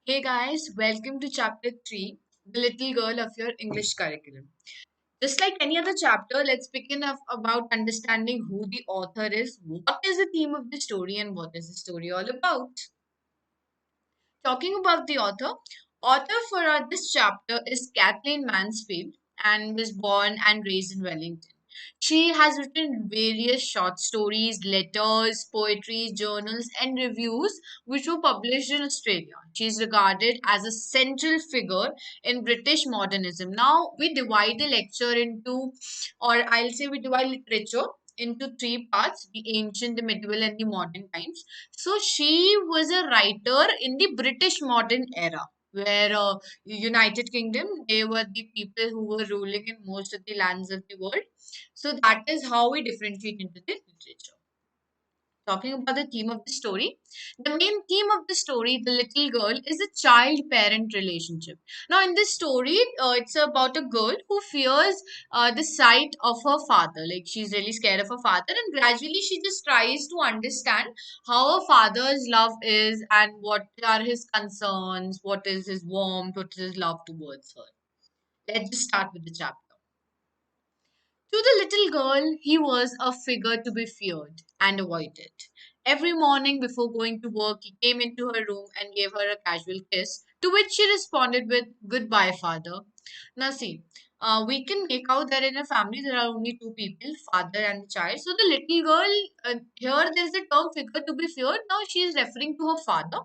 Hey guys, welcome to chapter 3, The Little Girl of Your English Curriculum. Just like any other chapter, let's begin about understanding who the author is, what is the theme of the story, and what is the story all about. Talking about the author for this chapter is Kathleen Mansfield and was born and raised in Wellington. She has written various short stories, letters, poetry, journals, and reviews which were published in Australia. She is regarded as a central figure in British modernism. Now, we divide the lecture into, or I'll say we divide literature into three parts: the ancient, the medieval, and the modern times. So she was a writer in the British modern era, where United Kingdom, they were the people who were ruling in most of the lands of the world. So that is how we differentiate into the literature. Talking about the theme of the story, the main theme of the story, the little girl, is a child-parent relationship. Now, in this story, it's about a girl who fears the sight of her father. Like she's really scared of her father, and gradually she just tries to understand how her father's love is and what are his concerns, what is his warmth, what is his love towards her. Let's just start with the chapter. To the little girl, he was a figure to be feared and avoided. Every morning before going to work, he came into her room and gave her a casual kiss, to which she responded with, "Goodbye, father." Now, see, we can make out that in a family there are only two people, father and the child. So, the little girl, here there's a term figure to be feared. Now, she is referring to her father,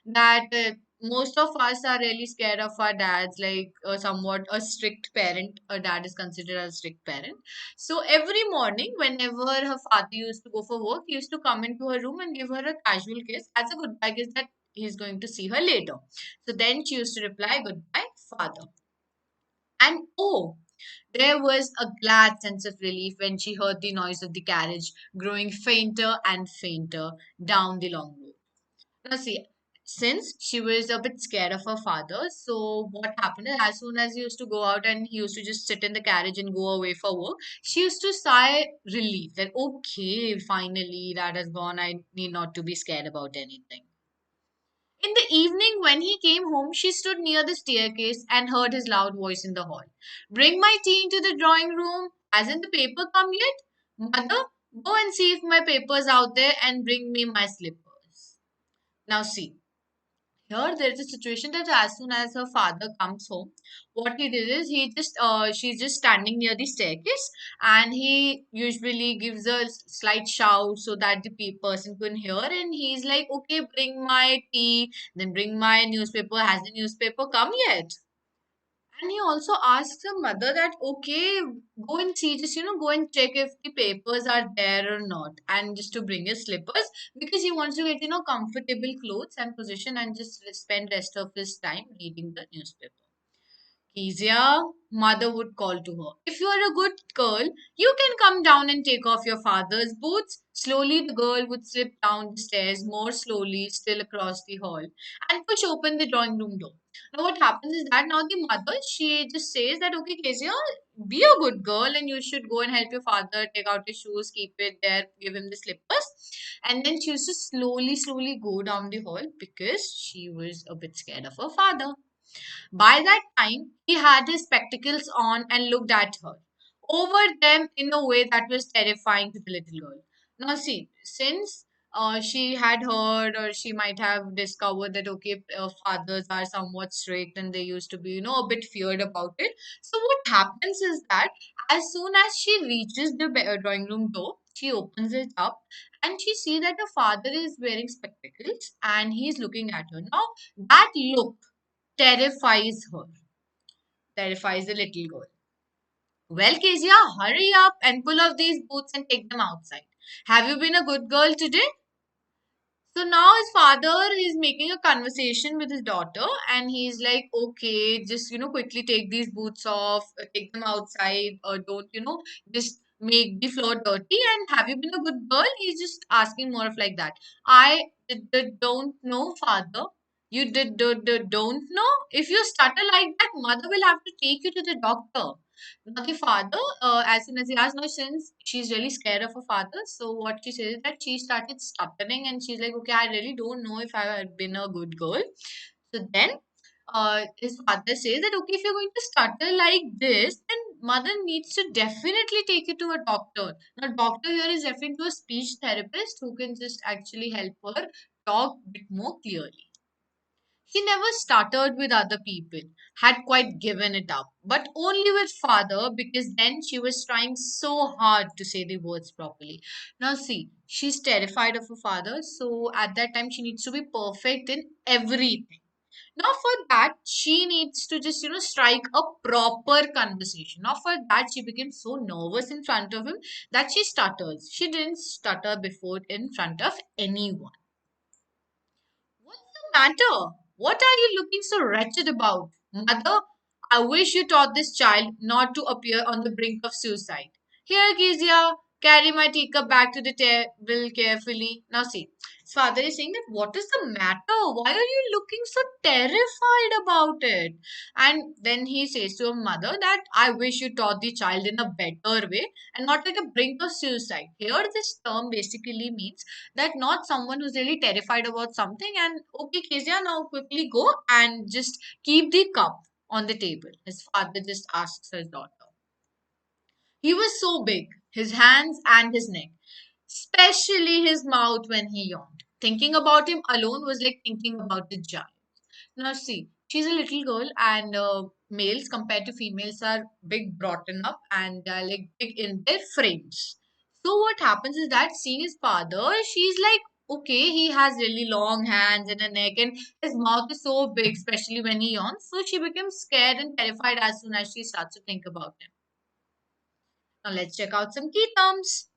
that most of us are really scared of our dads, like somewhat a strict parent. A dad is considered as a strict parent. So every morning, whenever her father used to go for work, he used to come into her room and give her a casual kiss as a goodbye kiss that he's going to see her later. So then she used to reply, "Goodbye, father." And oh, there was a glad sense of relief when she heard the noise of the carriage growing fainter and fainter down the long road. Now, see, since she was a bit scared of her father, so what happened is as soon as he used to go out and he used to just sit in the carriage and go away for work, she used to sigh relief that, okay, finally that has gone. I need not to be scared about anything. In the evening, when he came home, she stood near the staircase and heard his loud voice in the hall. "Bring my tea into the drawing room. Hasn't the paper come yet? Mother, go and see if my paper's out there and bring me my slippers." Now, see, here there is a situation that as soon as her father comes home, what he did is she's just standing near the staircase, and he usually gives a slight shout so that the person can hear, and he's like, "Okay, bring my tea, then bring my newspaper. Has the newspaper come yet?" And he also asks her mother that, okay, go and see, just, go and check if the papers are there or not. And just to bring his slippers because he wants to get, comfortable clothes and position and just spend rest of his time reading the newspaper. Kezia, mother would call to her. "If you are a good girl, you can come down and take off your father's boots." Slowly, the girl would slip down the stairs, more slowly, still across the hall, and push open the drawing room door. Now, what happens is that now the mother, she just says that, "Okay, Kezia, be a good girl and you should go and help your father take out his shoes, keep it there, give him the slippers." And then she used to slowly go down the hall because she was a bit scared of her father. By that time, he had his spectacles on and looked at her, over them in a way that was terrifying to the little girl. Now, see, since she had heard or she might have discovered that, okay, fathers are somewhat strict and they used to be, a bit feared about it. So, what happens is that as soon as she reaches the drawing room door, she opens it up and she sees that her father is wearing spectacles and he's looking at her. Now, that look terrifies her, terrifies the little girl. "Well, Kezia, hurry up and pull off these boots and take them outside. Have you been a good girl today?" So now his father is making a conversation with his daughter and he's like, "Okay, just, quickly take these boots off, take them outside, or don't, just make the floor dirty. And have you been a good girl?" He's just asking more of like that. "I did the don't know, father." "You did the don't know? If you stutter like that, mother will have to take you to the doctor." Now the father, as soon as he asked, now since she's really scared of her father, so what she says is that she started stuttering and she's like, "Okay, I really don't know if I had been a good girl." So then his father says that okay, if you're going to stutter like this, then mother needs to definitely take you to a doctor. Now, doctor here is referring to a speech therapist who can just actually help her talk a bit more clearly. She never stuttered with other people, had quite given it up, but only with father because then she was trying so hard to say the words properly. Now, see, she's terrified of her father, so at that time she needs to be perfect in everything. Now, for that, she needs to just, strike a proper conversation. Now, for that, she became so nervous in front of him that she stutters. She didn't stutter before in front of anyone. What's the matter? What are you looking so wretched about? Mother, I wish you taught this child not to appear on the brink of suicide. Here, Kezia, carry my teacup back to the table carefully. Now, see, his father is saying that what is the matter? Why are you looking so terrified about it? And then he says to her mother that I wish you taught the child in a better way and not like a brink of suicide. Here, this term basically means that not someone who's really terrified about something and okay, Kezia, now quickly go and just keep the cup on the table. His father just asks his daughter. He was so big, his hands and his neck, especially his mouth when he yawned. Thinking about him alone was like thinking about the giant. Now, see, she's a little girl, and males compared to females are big, broughten up, and like big in their frames. So, what happens is that seeing his father, she's like, okay, he has really long hands and a neck, and his mouth is so big, especially when he yawns. So, she becomes scared and terrified as soon as she starts to think about him. Now, let's check out some key terms.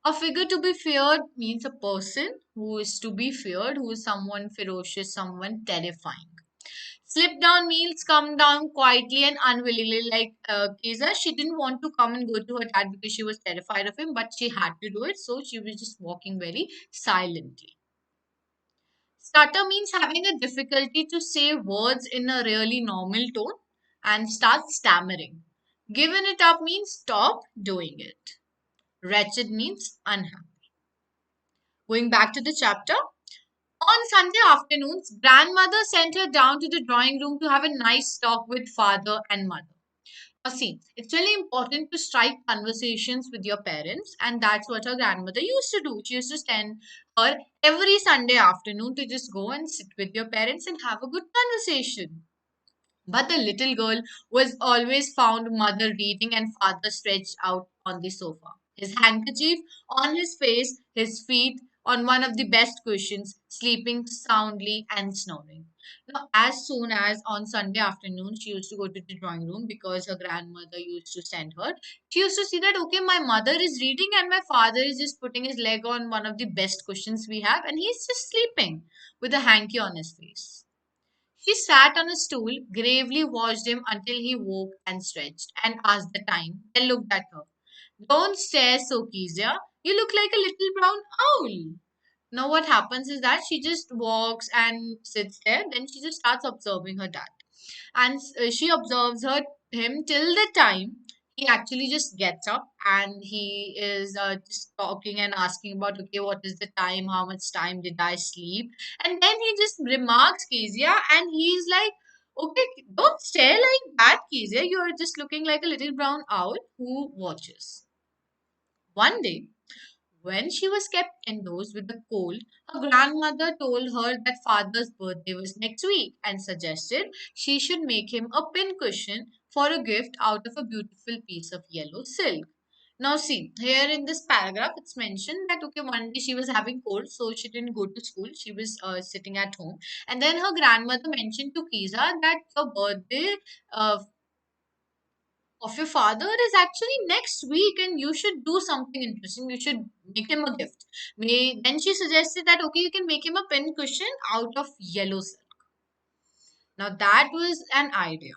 A figure to be feared means a person who is to be feared, who is someone ferocious, someone terrifying. Slip down means come down quietly and unwillingly. Like Keza, she didn't want to come and go to her dad because she was terrified of him, but she had to do it, so she was just walking very silently. Stutter means having a difficulty to say words in a really normal tone and start stammering. Given it up means stop doing it. Wretched means unhappy. Going back to the chapter, on Sunday afternoons, grandmother sent her down to the drawing room to have a nice talk with father and mother. Now, see, it's really important to strike conversations with your parents, and that's what her grandmother used to do. She used to send her every Sunday afternoon to just go and sit with your parents and have a good conversation. But the little girl was always found mother reading and father stretched out on the sofa. His handkerchief on his face, his feet on one of the best cushions, sleeping soundly and snoring. Now, as soon as on Sunday afternoon she used to go to the drawing room because her grandmother used to send her, she used to see that okay, my mother is reading and my father is just putting his leg on one of the best cushions we have and he's just sleeping with a hanky on his face. She sat on a stool, gravely watched him until he woke and stretched, and asked the time, then looked at her. Don't stare so, Kezia. You look like a little brown owl. Now, what happens is that she just walks and sits there, then she just starts observing her dad and she observes him till the time he actually just gets up and he is just talking and asking about okay, what is the time, how much time did I sleep, and then he just remarks Kezia and he's like, okay, don't stare like that, Kezia, you're just looking like a little brown owl who watches. One day when she was kept indoors with the cold, her grandmother told her that father's birthday was next week and suggested she should make him a pincushion for a gift out of a beautiful piece of yellow silk. Now, see, here in this paragraph, it's mentioned that okay, one day she was having cold, so she didn't go to school. She was sitting at home, and then her grandmother mentioned to Kiza that the birthday uh, of your father is actually next week and you should do something interesting. You should make him a gift. Then she suggested that okay, you can make him a pin cushion out of yellow silk. Now that was an idea.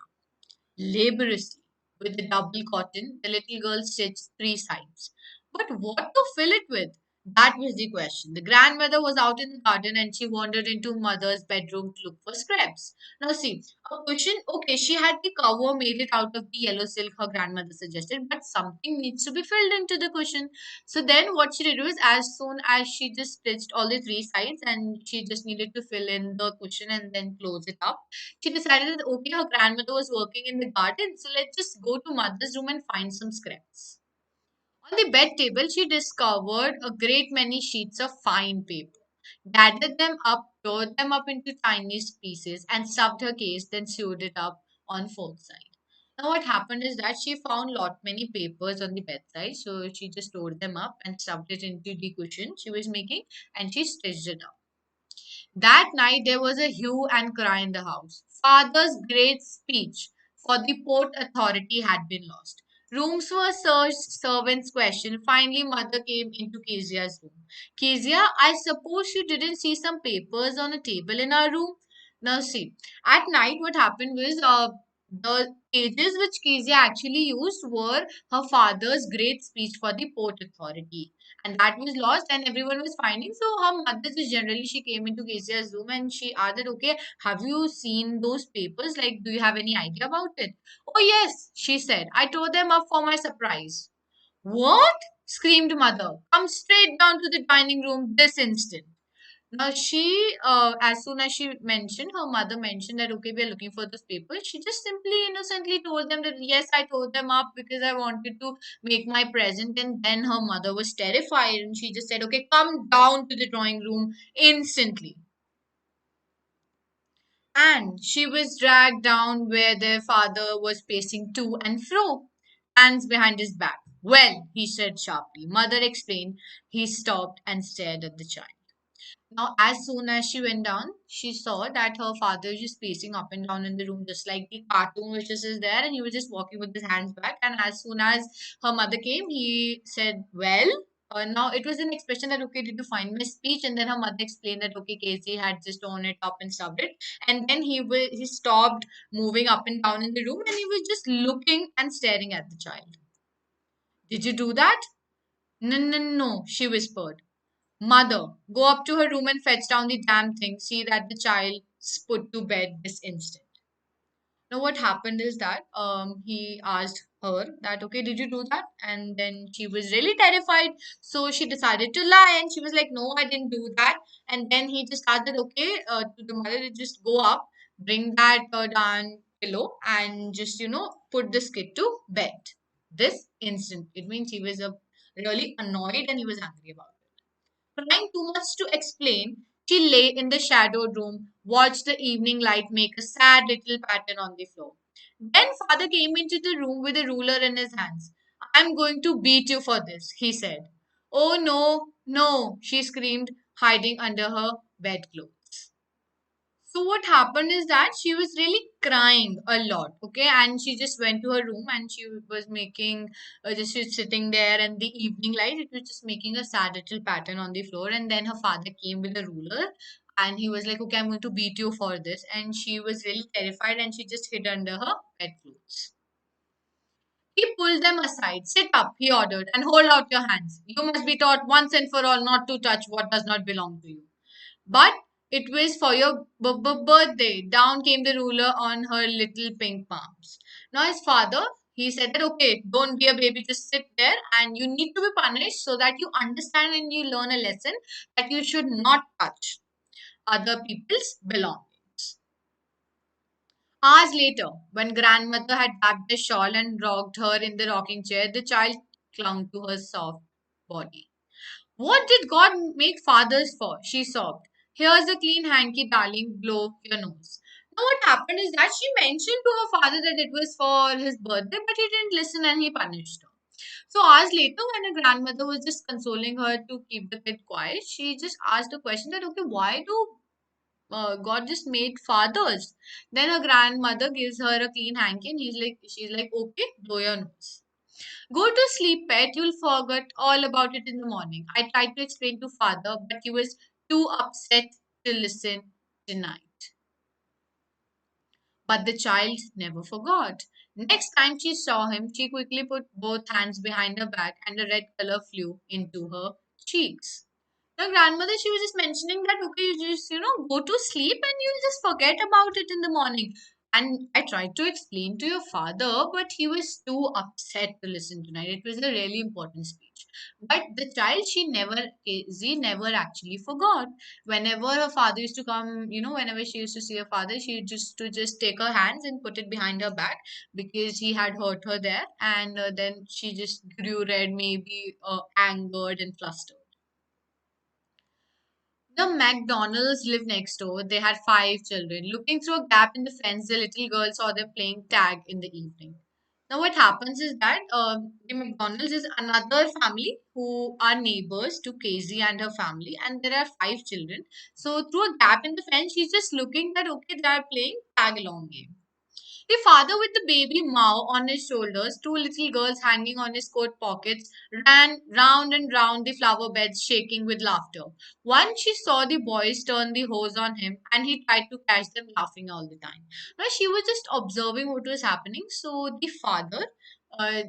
Laboriously, with the double cotton, the little girl stitched three sides. But what to fill it with? That was the question. The grandmother was out in the garden and she wandered into mother's bedroom to look for scraps. Now, see, a cushion, okay, she had the cover made it out of the yellow silk her grandmother suggested, but something needs to be filled into the cushion. So, then what she did was, as soon as she just stitched all the three sides and she just needed to fill in the cushion and then close it up, she decided that, okay, her grandmother was working in the garden, so let's just go to mother's room and find some scraps. On the bed table, she discovered a great many sheets of fine paper, gathered them up, tore them up into tiny pieces, and stuffed her case, then sewed it up on fourth side. Now, what happened is that she found lot many papers on the bedside, so she just tore them up and stuffed it into the cushion she was making, and she stitched it up. That night there was a hue and cry in the house. Father's great speech for the Port Authority had been lost. Rooms were searched, servants questioned. Finally, mother came into Kezia's room. Kezia, I suppose you didn't see some papers on a table in our room? Now, see, at night, what happened was the pages which Kezia actually used were her father's great speech for the Port Authority, and that was lost and everyone was finding. So her mother just generally she came into Kezia's room and she asked that, okay, have you seen those papers? Like, do you have any idea about it? Oh yes, she said. I tore them up for my surprise. What? Screamed mother. Come straight down to the dining room this instant. Now as soon as she mentioned, her mother mentioned that okay, we are looking for those papers. She just simply innocently told them that yes, I tore them up because I wanted to make my present. And then her mother was terrified and she just said, okay, come down to the drawing room instantly. And she was dragged down where their father was pacing to and fro, hands behind his back. Well, he said sharply. Mother explained. He stopped and stared at the child. Now, as soon as she went down, she saw that her father was just pacing up and down in the room, just like the cartoon which is there, and he was just walking with his hands back. And as soon as her mother came, he said, "Well." Now it was an expression that okay, did you find my speech? And then her mother explained that okay, Casey had just torn it up and stuffed it, and then he stopped moving up and down in the room, and he was just looking and staring at the child. Did you do that? No, no, no, she whispered. Mother, go up to her room and fetch down the damn thing. See that the child's put to bed this instant. Now, what happened is that he asked her that, okay, did you do that? And then she was really terrified. So she decided to lie and she was like, no, I didn't do that. And then he just started, okay, to the mother, to just go up, bring that down pillow and just, put this kid to bed. This instant. It means he was really annoyed and he was angry about it. Trying too much to explain, she lay in the shadowed room, watched the evening light make a sad little pattern on the floor. Then father came into the room with a ruler in his hands. I'm going to beat you for this, he said. Oh no, no, she screamed, hiding under her bedclothes. So what happened is that she was really crying a lot, okay, and she just went to her room and she was making just she was sitting there and the evening light it was just making a sad little pattern on the floor and then her father came with a ruler and he was like, okay, I'm going to beat you for this, and she was really terrified and she just hid under her bedclothes. He pulled them aside. Sit up, he ordered, and hold out your hands. You must be taught once and for all not to touch what does not belong to you. But it was for your birthday. Down came the ruler on her little pink palms. Now, his father, he said that, okay, don't be a baby, just sit there and you need to be punished so that you understand and you learn a lesson that you should not touch other people's belongings. Hours later, when grandmother had wrapped the shawl and rocked her in the rocking chair, the child clung to her soft body. What did God make fathers for? She sobbed. Here's a clean hanky, darling, blow your nose. Now, what happened is that she mentioned to her father that it was for his birthday, but he didn't listen and he punished her. So, hours later, when her grandmother was just consoling her to keep the kid quiet, she just asked the question that, okay, why do God just made fathers? Then her grandmother gives her a clean hanky and she's like, okay, blow your nose. Go to sleep, pet. You'll forget all about it in the morning. I tried to explain to father, but he was too upset to listen tonight. But the child never forgot. Next time she saw him, she quickly put both hands behind her back and a red color flew into her cheeks. The grandmother, she was just mentioning that, okay, you just, go to sleep and you just forget about it in the morning. And I tried to explain to your father, but he was too upset to listen tonight. It was a really important speech. But the child, she never actually forgot. Whenever her father used to come, whenever she used to see her father, she used to just take her hands and put it behind her back because he had hurt her there. And then she just grew red, maybe angered and flustered. The McDonalds lived next door. They had 5 children. Looking through a gap in the fence, the little girl saw them playing tag in the evening. Now, what happens is that the McDonald's is another family who are neighbors to Casey and her family, and there are 5 children. So, through a gap in the fence, she's just looking that okay, they are playing tag along game. The father with the baby Mao on his shoulders, 2 little girls hanging on his coat pockets, ran round and round the flower beds, shaking with laughter. Once she saw the boys turn the hose on him, and he tried to catch them laughing all the time. Now she was just observing what was happening. So the father uh,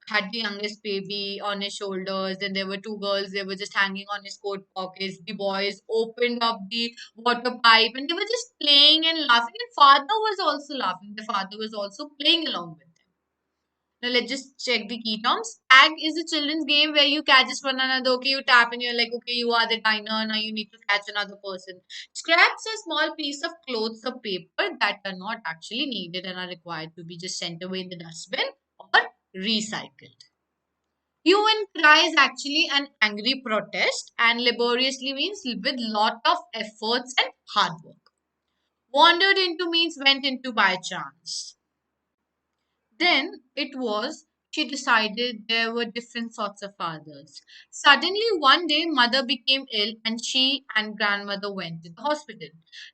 had the youngest baby on his shoulders. Then there were 2 girls, they were just hanging on his coat pockets. The boys opened up the water pipe and they were just playing and laughing. And father was also laughing. The father was also playing along with them. Now let's just check the key terms. Tag is a children's game where you catch just one another. Okay, you tap and you're like, okay, you are the diner. Now you need to catch another person. Scraps are small piece of clothes or paper that are not actually needed and are required to be just sent away in the dustbin or recycled. Hue and cry is actually an angry protest and laboriously means with lot of efforts and hard work. Wandered into means went into by chance. Then it was she decided there were different sorts of fathers. Suddenly one day mother became ill and she and grandmother went to the hospital.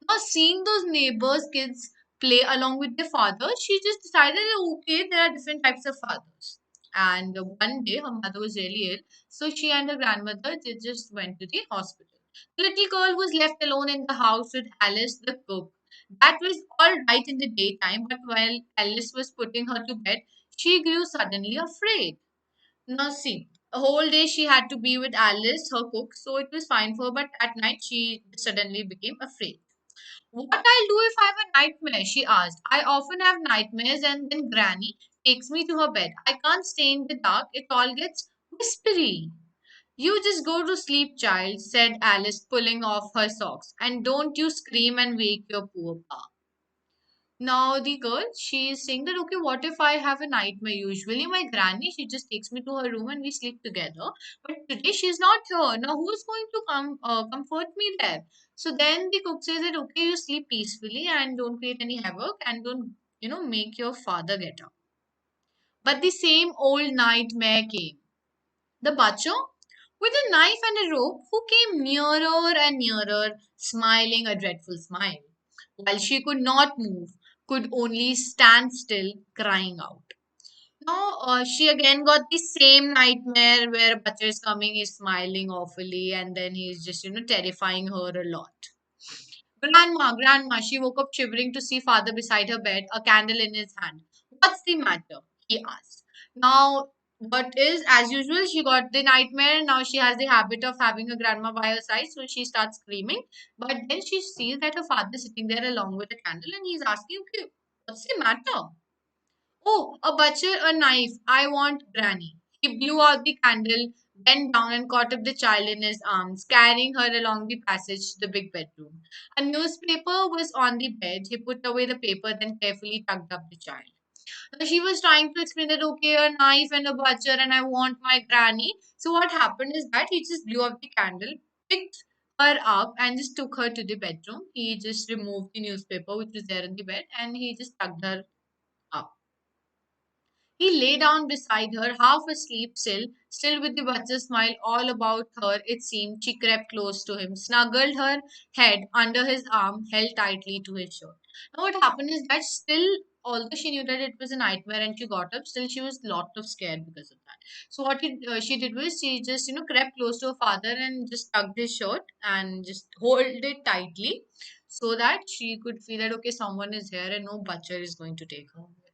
Now seeing those neighbors' kids play along with their father, she just decided okay, there are different types of fathers. And one day her mother was really ill, so she and her grandmother they just went to the hospital. The little girl was left alone in the house with Alice the cook. That was all right in the daytime, but while Alice was putting her to bed, she grew suddenly afraid. Now, see, a whole day she had to be with Alice, her cook, so it was fine for her, but at night she suddenly became afraid. What I'll do if I have a nightmare? She asked. I often have nightmares, and then Granny takes me to her bed. I can't stay in the dark, it all gets whispery. You just go to sleep, child, said Alice, pulling off her socks, and don't you scream and wake your poor pa. Now the girl, she is saying that okay, what if I have a nightmare? Usually my granny, she just takes me to her room and we sleep together. But today she's not here. Now who's going to come comfort me there? So then the cook says that okay, you sleep peacefully and don't create any havoc and don't make your father get up. But the same old nightmare came. The butcher with a knife and a rope who came nearer and nearer, smiling a dreadful smile, while she could not move, could only stand still, crying out. Now, she again got the same nightmare where a butcher is coming, he's smiling awfully, and then he's just, terrifying her a lot. Grandma, she woke up shivering to see father beside her bed, a candle in his hand. What's the matter? He asked. Now, what is, as usual, she got the nightmare. Now she has the habit of having her grandma by her side, so she starts screaming. But then she sees that her father is sitting there along with a candle and he's asking, okay, what's the matter? Oh, a butcher, a knife. I want Granny. He blew out the candle, bent down, and caught up the child in his arms, carrying her along the passage to the big bedroom. A newspaper was on the bed. He put away the paper, then carefully tucked up the child. Now, she was trying to explain that, okay, a knife and a butcher, and I want my Granny. So, what happened is that he just blew up the candle, picked her up, and just took her to the bedroom. He just removed the newspaper, which was there in the bed, and he just tucked her up. He lay down beside her, half asleep still with the butcher's smile all about her, it seemed. She crept close to him, snuggled her head under his arm, held tightly to his shirt. Now, what happened is that still, although she knew that it was a nightmare and she got up, still she was lot of scared because of that. So, she did was she just, crept close to her father and just tugged his shirt and just hold it tightly so that she could feel that, okay, someone is here and no butcher is going to take her away.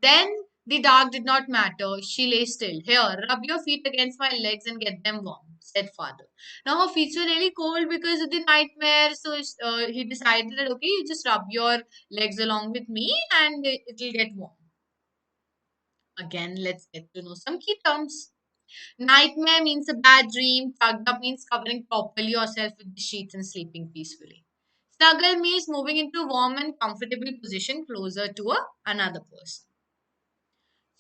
Then The dark did not matter. She lay still. Here, rub your feet against my legs and get them warm, said father. Now her feet were really cold because of the nightmare. So he decided that, okay, you just rub your legs along with me and it'll get warm. Again, let's get to know some key terms. Nightmare means a bad dream. Tugged up means covering properly yourself with the sheets and sleeping peacefully. Snuggle means moving into a warm and comfortable position closer to another person.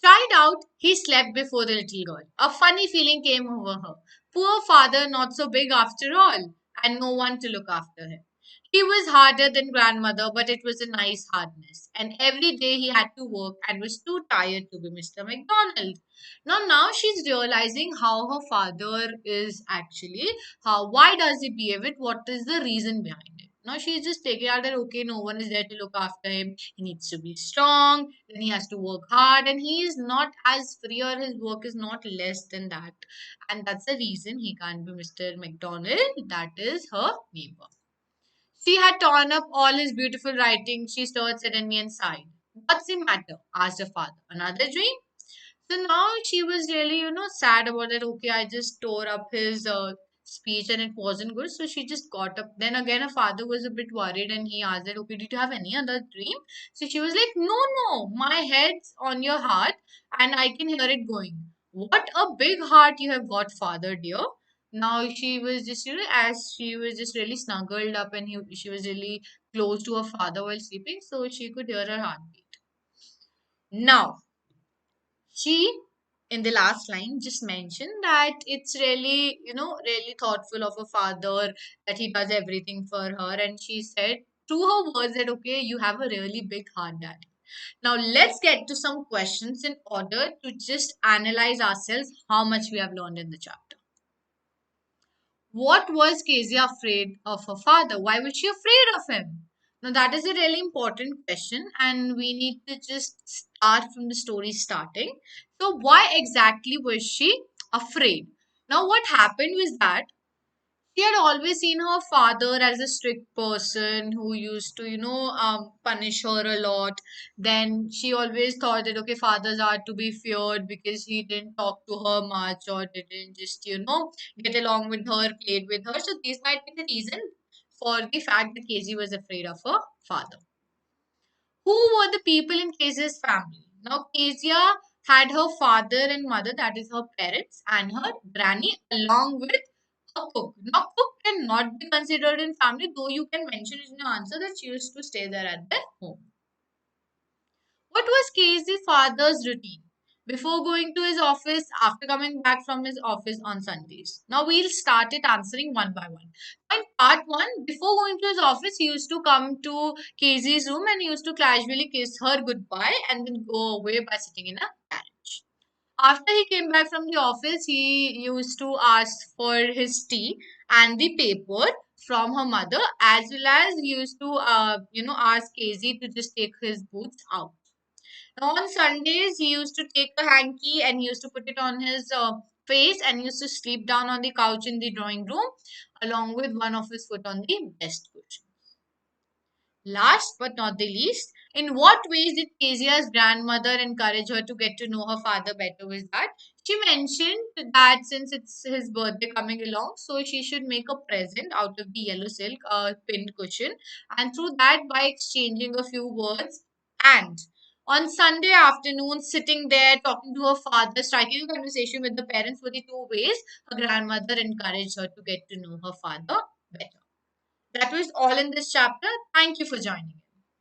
Tried out, he slept before the little girl. A funny feeling came over her. Poor father, not so big after all, and no one to look after him. He was harder than grandmother, but it was a nice hardness. And every day he had to work and was too tired to be Mr. McDonald. Now she's realizing how her father is actually, how why does he behave it? What is the reason behind it? Now she's just taking out that okay, no one is there to look after him. He needs to be strong, then he has to work hard, and he is not as free or his work is not less than that. And that's the reason he can't be Mr. McDonald. That is her neighbor. She had torn up all his beautiful writing. She stirred suddenly and sighed. What's the matter? Asked her father. Another dream? So now she was really, sad about it. Okay, I just tore up his speech and it wasn't good. So she just got up. Then again, her father was a bit worried and he asked her, okay, did you have any other dream? So she was like, no, no, my head's on your heart and I can hear it going. What a big heart you have got, father, dear. Now she was just, as she was just really snuggled up and she was really close to her father while sleeping. So she could hear her heartbeat. Now, she in the last line just mentioned that it's really really thoughtful of a father that he does everything for her, and she said through her words that okay, you have a really big heart, daddy. Now let's get to some questions in order to just analyze ourselves how much we have learned in the chapter. What was Kezia afraid of her father? Why was she afraid of him? Now, that is a really important question, and we need to just start from the story starting. So, why exactly was she afraid? Now, what happened was that she had always seen her father as a strict person who used to, punish her a lot. Then she always thought that, okay, fathers are to be feared because he didn't talk to her much or didn't just, get along with her, played with her. So these might be the reason for the fact that Casey was afraid of her father. Who were the people in Kezia's family? Now, Kezia had her father and mother, that is her parents, and her granny, along with a cook. Now, cook cannot be considered in family, though you can mention it in your answer that she used to stay there at their home. What was Casey's father's routine before going to his office, after coming back from his office on Sundays? Now we'll start it answering one by one. In part one, before going to his office, he used to come to Casey's room and he used to casually kiss her goodbye and then go away by sitting in a carriage. After he came back from the office, he used to ask for his tea and the paper from her mother, as well as he used to, ask Casey to just take his boots out. Now, on Sundays, he used to take a hanky and he used to put it on his face and he used to sleep down on the couch in the drawing room along with one of his foot on the best cushion. Last but not the least, in what ways did Kezia's grandmother encourage her to get to know her father better? Was that she mentioned that since it's his birthday coming along, so she should make a present out of the yellow silk pinned cushion, and through that, by exchanging a few words, and on Sunday afternoon, sitting there talking to her father, striking a conversation with the parents were the two ways her grandmother encouraged her to get to know her father better. That was all in this chapter. Thank you for joining.